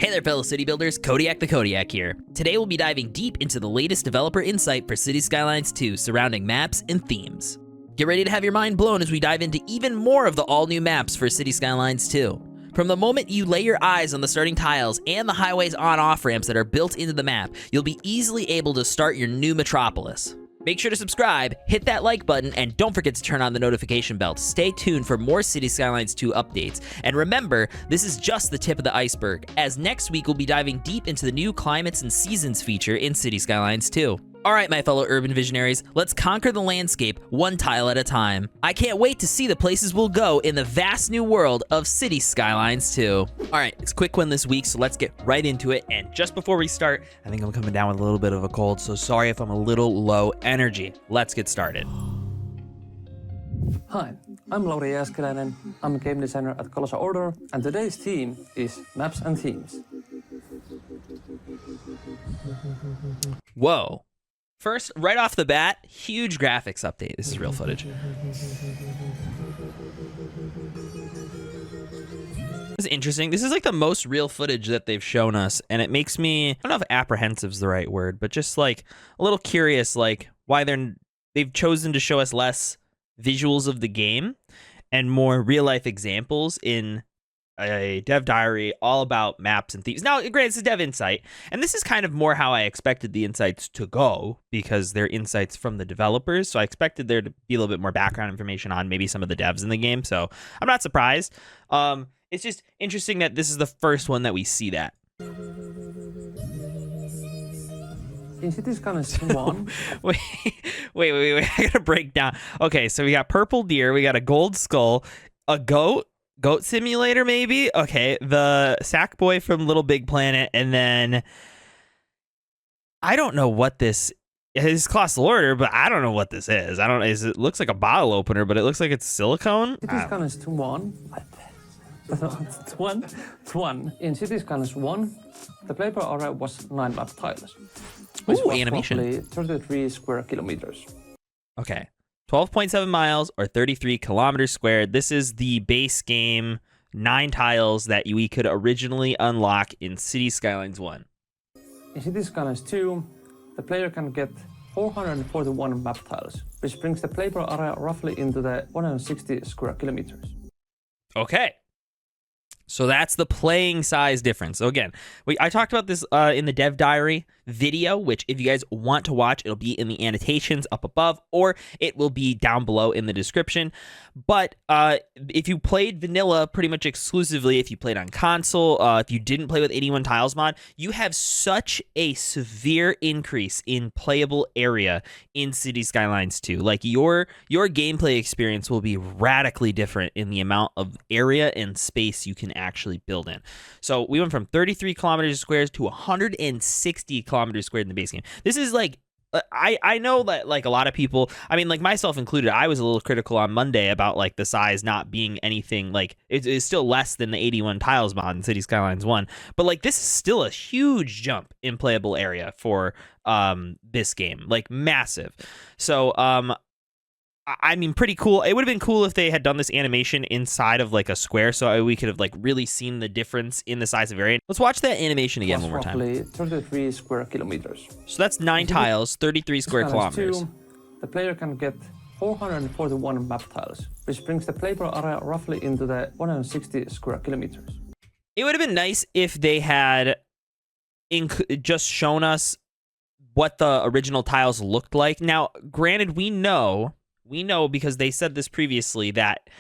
Hey there fellow city builders, Kodiak the Kodiak here. Today we'll be diving deep into the latest developer insight for City Skylines 2 surrounding maps and themes. Get ready to have your mind blown as we dive into even more of the all-new maps for City Skylines 2. From the moment you lay your eyes on the starting tiles and the highways on-off ramps that are built into the map, you'll be easily able to start your new metropolis. Make sure to subscribe, hit that like button, and don't forget to turn on the notification bell to stay tuned for more City Skylines 2 updates. And remember, this is just the tip of the iceberg, as next week we'll be diving deep into the new Climates and Seasons feature in City Skylines 2. Alright my fellow urban visionaries, let's conquer the landscape one tile at a time. I can't wait to see the places we'll go in the vast new world of City Skylines 2. Alright, it's a quick one this week, so let's get right into it. And just before we start, I think I'm coming down with a little bit of a cold, so sorry if I'm a little low energy. Let's get started. Hi, I'm Lauri Skylines. I'm a game designer at Colossal Order, and today's theme is maps and themes. Whoa. First, right off the bat, huge graphics update. This is real footage. This is interesting. This is like the most real footage that they've shown us, and it makes me, I don't know if apprehensive is the right word, but just like a little curious, like why they've chosen to show us less visuals of the game and more real life examples in a dev diary all about maps and themes. Now, granted, it's a dev insight, and this is kind of more how I expected the insights to go because they're insights from the developers. So I expected there to be a little bit more background information on maybe some of the devs in the game. So I'm not surprised. It's just interesting that this is the first one that we see that. In City Skylines 1... wait. I gotta break down. Okay, so we got purple deer, we got a gold skull, a goat simulator maybe. Okay, the sack boy from Little Big Planet, and then I don't know what this is. Colossal Order, but I don't know what this is. It looks like a bottle opener, but it looks like it's silicone. City Skylines 1. In City Skylines 1, the playable area was 9 map tiles, which was animation. roughly 33 square kilometers. Okay. 12.7 miles or 33 kilometers squared. This is the base game 9 tiles that we could originally unlock in City Skylines 1. In City Skylines 2, the player can get 441 map tiles, which brings the playable area roughly into the 160 square kilometers. Okay. So that's the playing size difference. So again, I talked about this in the dev diary video, which if you guys want to watch, it'll be in the annotations up above, or it will be down below in the description. But if you played vanilla pretty much exclusively, if you played on console, if you didn't play with 81 tiles mod, you have such a severe increase in playable area in City Skylines 2. Like your gameplay experience will be radically different in the amount of area and space you can actually build in. So we went from 33 kilometers squared to 160 kilometers squared in the base game. This is like, I know that like a lot of people, I mean like myself included, I was a little critical on Monday about like the size not being anything, like it's still less than the 81 tiles mod in City Skylines 1, but like this is still a huge jump in playable area for this game, like massive. So I mean, pretty cool. It would have been cool if they had done this animation inside of like a square, so we could have like really seen the difference in the size of area. Let's watch that animation again one more time. Roughly 33 square kilometers. So that's 9 tiles, 33 square kilometers. 2, the player can get 441 map tiles, which brings the playable area roughly into the 160 square kilometers. It would have been nice if they had just shown us what the original tiles looked like. Now, granted, we know because they said this previously that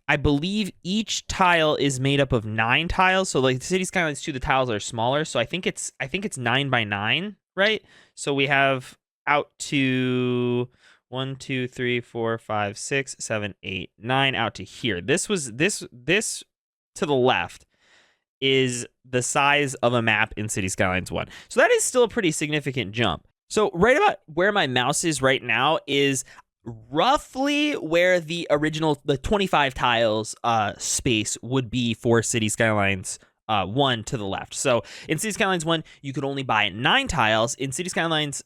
I believe each tile is made up of 9 tiles. So like City Skylines 2, the tiles are smaller. So I think it's 9 by 9, right? So we have out to 1, 2, 3, 4, 5, 6, 7, 8, 9 out to here. This to the left is the size of a map in City Skylines 1. So that is still a pretty significant jump. So right about where my mouse is right now is roughly where the 25 tiles space would be for City Skylines 1 to the left. So in City Skylines 1, you could only buy 9 tiles. In City Skylines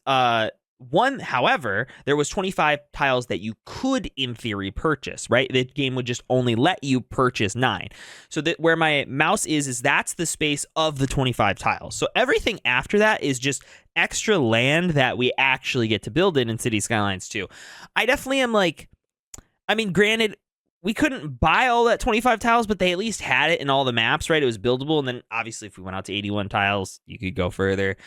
However, there was 25 tiles that you could, in theory, purchase, right? The game would just only let you purchase 9. So that where my mouse is that's the space of the 25 tiles. So everything after that is just extra land that we actually get to build in City Skylines 2. I definitely am like, I mean, granted, we couldn't buy all that 25 tiles, but they at least had it in all the maps, right? It was buildable. And then obviously if we went out to 81 tiles, you could go further.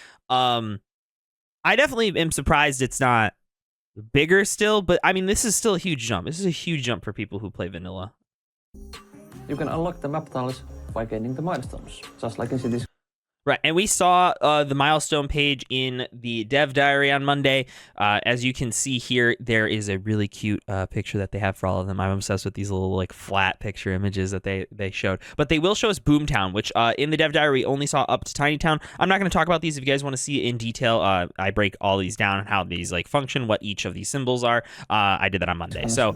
I definitely am surprised it's not bigger still, but I mean, this is still a huge jump. This is a huge jump for people who play vanilla. You can unlock the map tiles by gaining the milestones, just like in Cities. Right, and we saw the milestone page in the dev diary on Monday. As you can see here, there is a really cute picture that they have for all of them. I'm obsessed with these little like flat picture images that they showed. But they will show us Boomtown, which in the dev diary we only saw up to Tiny Town. I'm not going to talk about these. If you guys want to see it in detail, I break all these down and how these like function, what each of these symbols are. I did that on Monday. So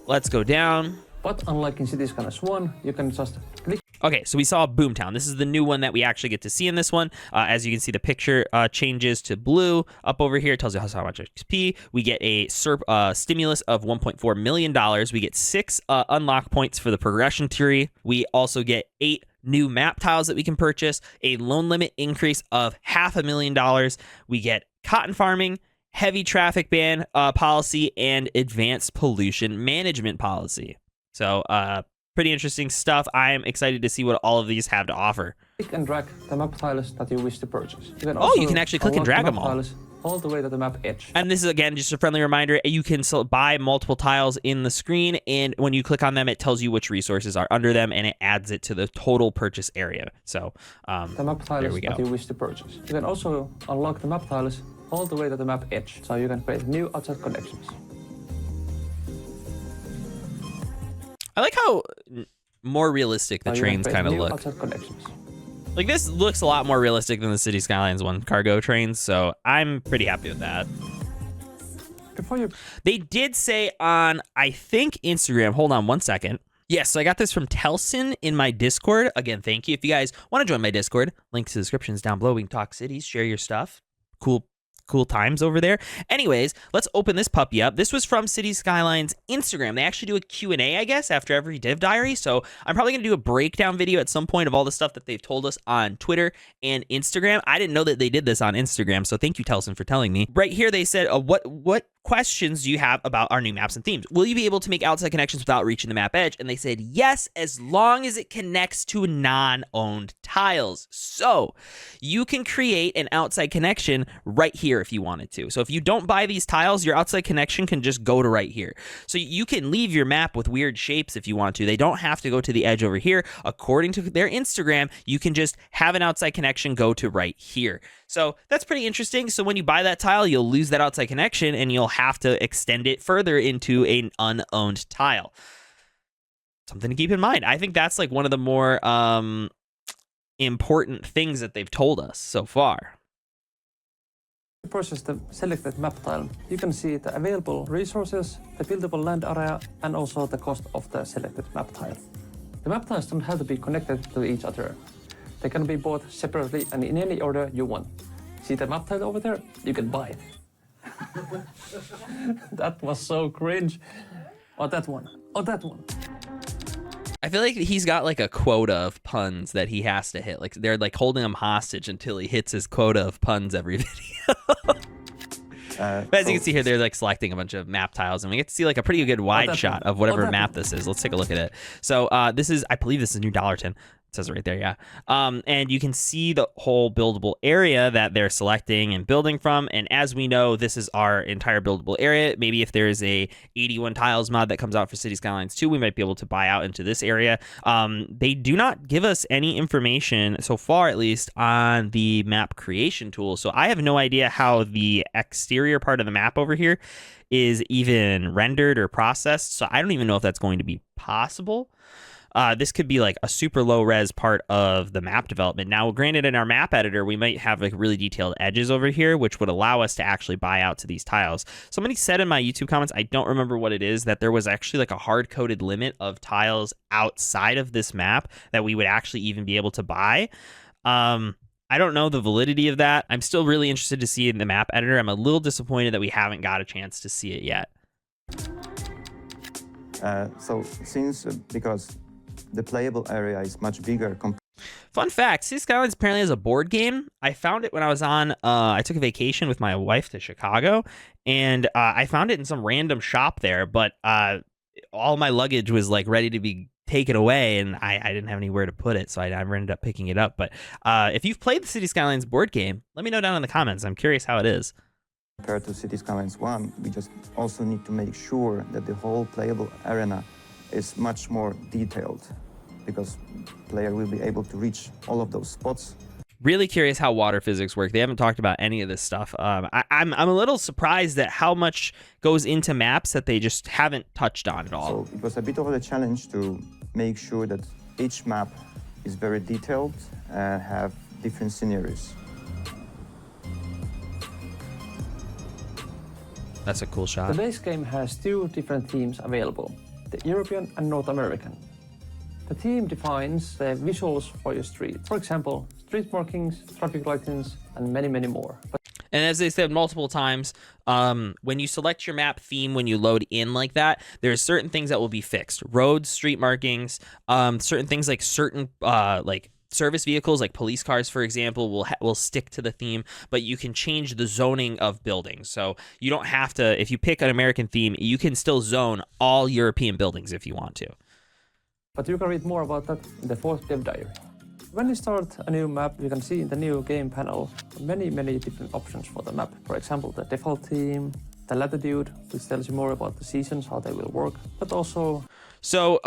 let's go down. But unlike in Cities Skylines 1, you can just click. Okay, so we saw Boomtown. This is the new one that we actually get to see in this one. As you can see, the picture changes to blue. Up over here, it tells you how much XP. We get a stimulus of $1.4 million. We get 6 unlock points for the progression tree. We also get 8 new map tiles that we can purchase, a loan limit increase of $500,000. We get cotton farming, heavy traffic ban policy, and advanced pollution management policy. So, pretty interesting stuff. I am excited to see what all of these have to offer. Click and drag the map tiles that you wish to purchase. You can actually click and drag them all the way to the map edge. And this is, again, just a friendly reminder. You can buy multiple tiles in the screen, and when you click on them, it tells you which resources are under them, and it adds it to the total purchase area. So, the map tiles that you wish to purchase. You can also unlock the map tiles all the way to the map edge, so you can create new outside connections. I like how more realistic the trains kind of look. Like, this looks a lot more realistic than the City Skylines 1 cargo trains, so I'm pretty happy with that. They did say on, I think, Instagram, hold on one second. Yes, so I got this from Telson in my Discord. Again, thank you. If you guys want to join my Discord, link to the description is down below. We can talk cities, share your stuff. Cool times over there. Anyways, let's open this puppy up. This was from City Skylines Instagram. They actually do a Q&A, I guess, after every dev diary. So I'm probably going to do a breakdown video at some point of all the stuff that they've told us on Twitter and Instagram. I didn't know that they did this on Instagram, so thank you, Telson, for telling me. Right here, they said, what questions do you have about our new maps and themes? Will you be able to make outside connections without reaching the map edge? And they said, yes, as long as it connects to non-owned tiles. So you can create an outside connection right here if you wanted to. So if you don't buy these tiles, your outside connection can just go to right here. So you can leave your map with weird shapes if you want to. They don't have to go to the edge over here. According to their Instagram, you can just have an outside connection go to right here. So that's pretty interesting. So when you buy that tile, you'll lose that outside connection and you'll have to extend it further into an unowned tile. Something to keep in mind. I think that's like one of the more important things that they've told us so far. To purchase the selected map tile, you can see the available resources, the buildable land area, and also the cost of the selected map tile. The map tiles don't have to be connected to each other. They can be bought separately and in any order you want. See the map tile over there? You can buy it. That was so cringe. Or that one. Or that one. I feel like he's got like a quota of puns that he has to hit. Like they're like holding him hostage until he hits his quota of puns every video. But as you can see here, they're like selecting a bunch of map tiles, and we get to see like a pretty good wide shot of whatever map this is. Let's take a look at it. So this is, I believe this is New Dollarton. It says it right there, yeah. And you can see the whole buildable area that they're selecting and building from. And as we know, this is our entire buildable area. Maybe if there's a 81 tiles mod that comes out for City Skylines 2, we might be able to buy out into this area. They do not give us any information, so far at least, on the map creation tool. So I have no idea how the exterior part of the map over here is even rendered or processed. So I don't even know if that's going to be possible. This could be like a super low res part of the map development. Now, granted, in our map editor, we might have like really detailed edges over here, which would allow us to actually buy out to these tiles. Somebody said in my YouTube comments, I don't remember what it is, that there was actually like a hard-coded limit of tiles outside of this map that we would actually even be able to buy. I don't know the validity of that. I'm still really interested to see it in the map editor. I'm a little disappointed that we haven't got a chance to see it yet. Because the playable area is much bigger. Fun fact, City Skylines apparently has a board game. I found it when I was on, I took a vacation with my wife to Chicago, and I found it in some random shop there, but all my luggage was like ready to be taken away, and I didn't have anywhere to put it, so I never ended up picking it up. But if you've played the City Skylines board game, let me know down in the comments. I'm curious how it is. Compared to City Skylines 1, we just also need to make sure that the whole playable arena is much more detailed, because player will be able to reach all of those spots. Really curious how water physics work. They haven't talked about any of this stuff. I'm a little surprised at how much goes into maps that they just haven't touched on at all. So it was a bit of a challenge to make sure that each map is very detailed and have different scenarios. That's a cool shot. The base game has two different themes available, the European and North American. The theme defines the visuals for your street. For example, street markings, traffic lightings, and many, many more. And as they said multiple times, when you select your map theme, when you load in like that, there's certain things that will be fixed. Roads, street markings, certain things like like service vehicles, like police cars, for example, will stick to the theme, but you can change the zoning of buildings. So you don't have to, if you pick an American theme, you can still zone all European buildings if you want to. But you can read more about that in the 4th dev diary. When you start a new map, you can see in the new game panel many, many different options for the map. For example, the default theme, the latitude, which tells you more about the seasons, how they will work, but also... So,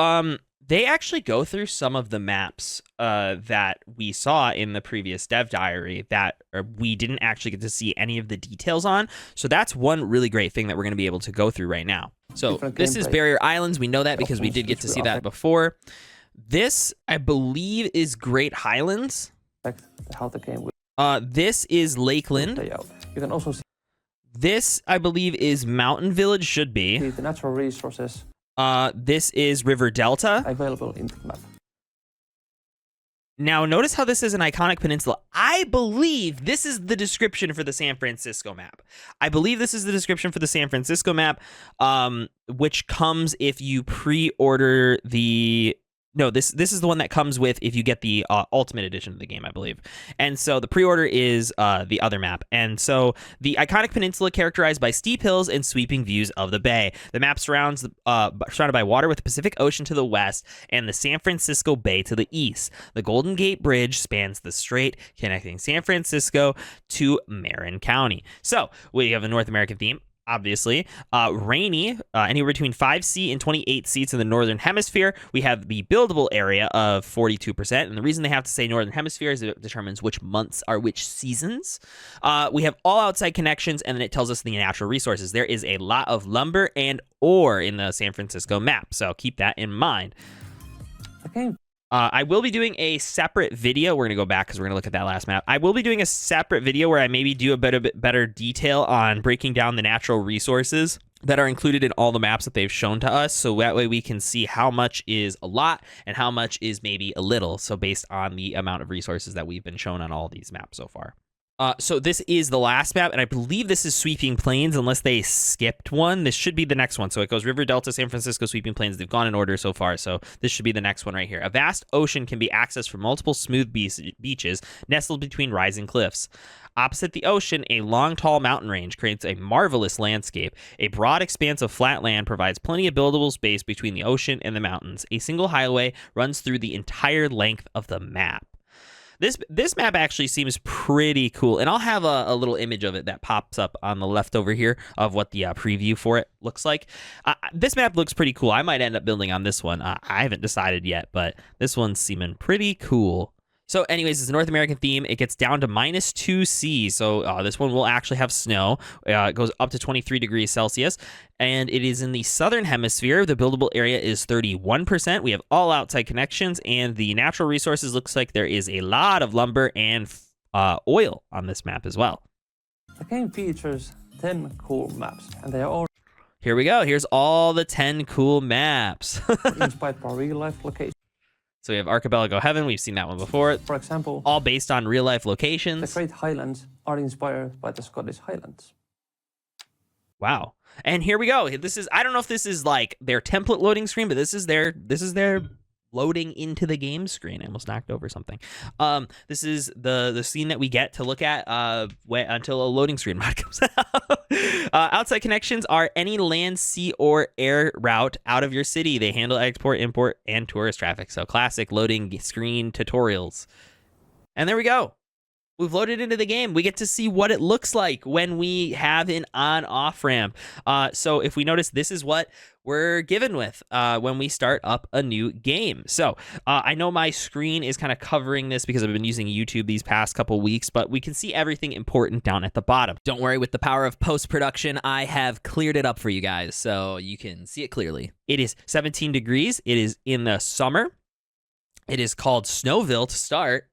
they actually go through some of the maps that we saw in the previous dev diary that we didn't actually get to see any of the details on. So that's one really great thing that we're going to be able to go through right now. So this is Barrier Islands. We know that because we did get to see that before. This, I believe, is Great Highlands. How the game will this is Lakeland. You can also see this, I believe, is Mountain Village, should be. the natural resources. This is River Delta. Available in the map. Now, notice how this is an iconic peninsula. I believe this is the description for the San Francisco map. I believe this is the description for the San Francisco map, which comes if you pre-order the... No, this is the one that comes with if you get the Ultimate Edition of the game, I believe. And so the pre-order is the other map. And so the iconic peninsula characterized by steep hills and sweeping views of the bay. The map surrounded by water with the Pacific Ocean to the west and the San Francisco Bay to the east. The Golden Gate Bridge spans the strait connecting San Francisco to Marin County. So we have a North American theme. Obviously, rainy, anywhere between 5C and 28 seats in the Northern Hemisphere. We have the buildable area of 42%. And the reason they have to say Northern Hemisphere is it determines which months are which seasons. We have all outside connections, and then it tells us the natural resources. There is a lot of lumber and ore in the San Francisco map, so keep that in mind. Okay. I will be doing a separate video. We're going to go back because we're going to look at that last map. I will be doing a separate video where I maybe do a bit better detail on breaking down the natural resources that are included in all the maps that they've shown to us. So that way we can see how much is a lot and how much is maybe a little. So based on the amount of resources that we've been shown on all these maps so far. So this is the last map, and I believe this is Sweeping Plains, unless they skipped one. This should be the next one. So it goes River Delta, San Francisco, Sweeping Plains. They've gone in order so far, so this should be the next one right here. A vast ocean can be accessed from multiple smooth beaches nestled between rising cliffs. Opposite the ocean, a long, tall mountain range creates a marvelous landscape. A broad expanse of flat land provides plenty of buildable space between the ocean and the mountains. A single highway runs through the entire length of the map. This map actually seems pretty cool, and I'll have a little image of it that pops up on the left over here of what the preview for it looks like. This map looks pretty cool. I might end up building on this one. I haven't decided yet, but this one's seeming pretty cool. So anyways, it's a North American theme. It gets down to -2C, so this one will actually have snow. It goes up to 23 degrees Celsius, and it is in the southern hemisphere. The buildable area is 31%. We have all outside connections, and the natural resources looks like there is a lot of lumber and oil on this map as well. The game features 10 cool maps, and they are all Here we go. Here's all the 10 cool maps. inspired by real-life locations. So we have Archipelago Heaven. We've seen that one before. For example, All based on real life the locations. Great Highlands are inspired by the Scottish Highlands. Wow. And here we go. This is, I don't know if this is like their template loading screen, but this is their loading into the game screen. I almost knocked over something. This is the scene that we get to look at until a loading screen mod comes out. Outside connections are any land, sea, or air route out of your city. They handle export, import, and tourist traffic. So classic loading screen tutorials. And there we go. We've loaded into the game. We get to see what it looks like when we have an on-off ramp. So if we notice, this is what we're given with when we start up a new game. So I know my screen is kind of covering this because I've been using YouTube these past couple weeks, but we can see everything important down at the bottom. Don't worry, with the power of post-production, I have cleared it up for you guys so you can see it clearly. It is 17 degrees. It is in the summer. It is called Snowville to start.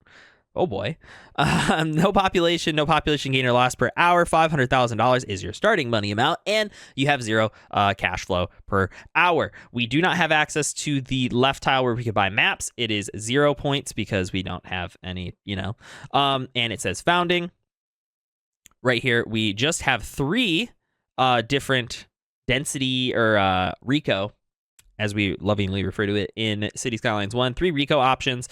Oh boy. No population gain or loss per hour. $500,000 is your starting money amount, and you have 0 cash flow per hour. We do not have access to the left tile where we could buy maps. It is 0 points because we don't have any, and it says founding. Right here, we just have 3 different density or RECO, as we lovingly refer to it in City Skylines 1, 3 RECO options.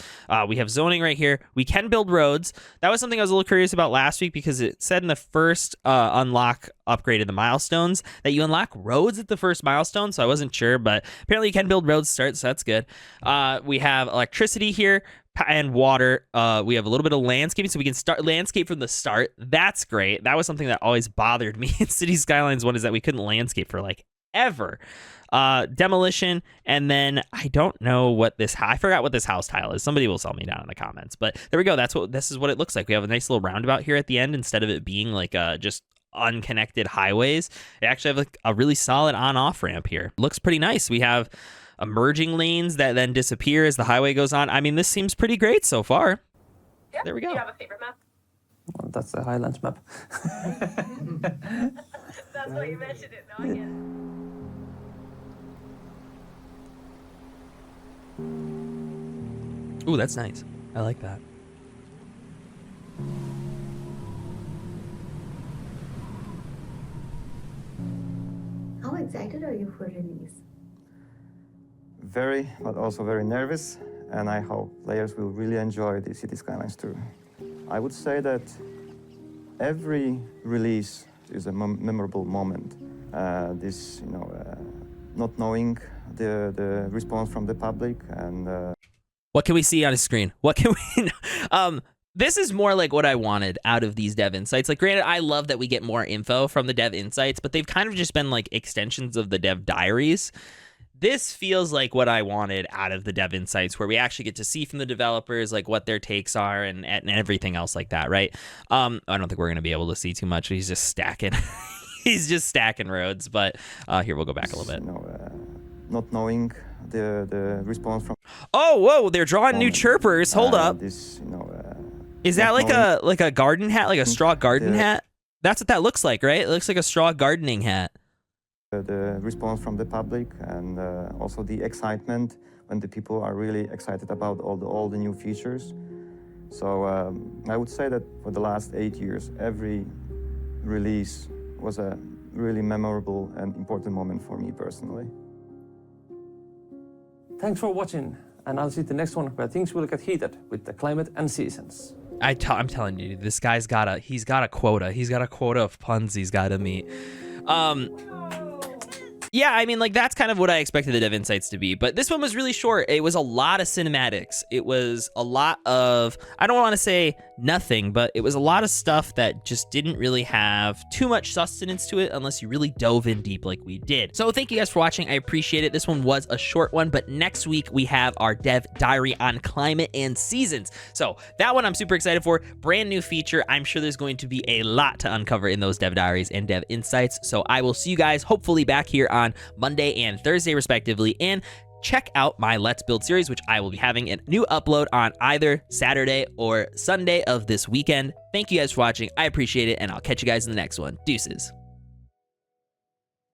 We have zoning right here. We can build roads. That was something I was a little curious about last week because it said in the first unlock upgrade of the Milestones that you unlock roads at the first milestone, so I wasn't sure, but apparently you can build roads to start, so that's good. We have electricity here and water. We have a little bit of landscaping, so we can start landscape from the start. That's great. That was something that always bothered me in City Skylines 1, is that we couldn't landscape for ever. Demolition, and then I don't know what this, I forgot what this house tile is. Somebody will tell me down in the comments, but there we go. This is what it looks like. We have a nice little roundabout here at the end instead of it being just unconnected highways. It actually have a really solid on-off ramp here. Looks pretty nice. We have emerging lanes that then disappear as the highway goes on. I mean, this seems pretty great so far. Yeah. There we go. Do you have a favorite map? Well, that's the Highlands map. That's why you mentioned it. No, I get it. Ooh, that's nice. I like that. How excited are you for release? Very, but also very nervous, and I hope players will really enjoy the City Skylines 2. I would say that every release is a memorable moment. Not knowing the response from the public and. What can we see on his screen? What can we? This is more like what I wanted out of these dev insights. Granted, I love that we get more info from the dev insights, but they've kind of just been extensions of the dev diaries. This feels like what I wanted out of the dev insights, where we actually get to see from the developers what their takes are and everything else like that, right? I don't think we're gonna be able to see too much. He's just stacking. He's just stacking roads. But here, we'll go back a little bit. Not knowing the response from. Oh, whoa! They're drawing new chirpers. Hold up. Is that like a garden hat, like a straw garden hat? That's what that looks like, right? It looks like a straw gardening hat. The response from the public and also the excitement when the people are really excited about all the new features. So I would say that for the last 8 years, every release was a really memorable and important moment for me personally. Thanks for watching, and I'll see the next one where things will get heated with the climate and seasons. I'm telling you, this guy's got a quota. He's got a quota of puns he's got to meet. Yeah, I mean, that's kind of what I expected the dev insights to be, but this one was really short. It was a lot of cinematics. It was a lot of, I don't want to say nothing, but it was a lot of stuff that just didn't really have too much sustenance to it unless you really dove in deep like we did. So thank you guys for watching. I appreciate it. This one was a short one, but next week we have our dev diary on climate and seasons. So that one I'm super excited for. Brand new feature. I'm sure there's going to be a lot to uncover in those dev diaries and dev insights. So I will see you guys hopefully back here on Monday and Thursday respectively, and check out my Let's Build series, which I will be having a new upload on either Saturday or Sunday of this weekend. Thank you guys for watching. I appreciate it, and I'll catch you guys in the next one. Deuces.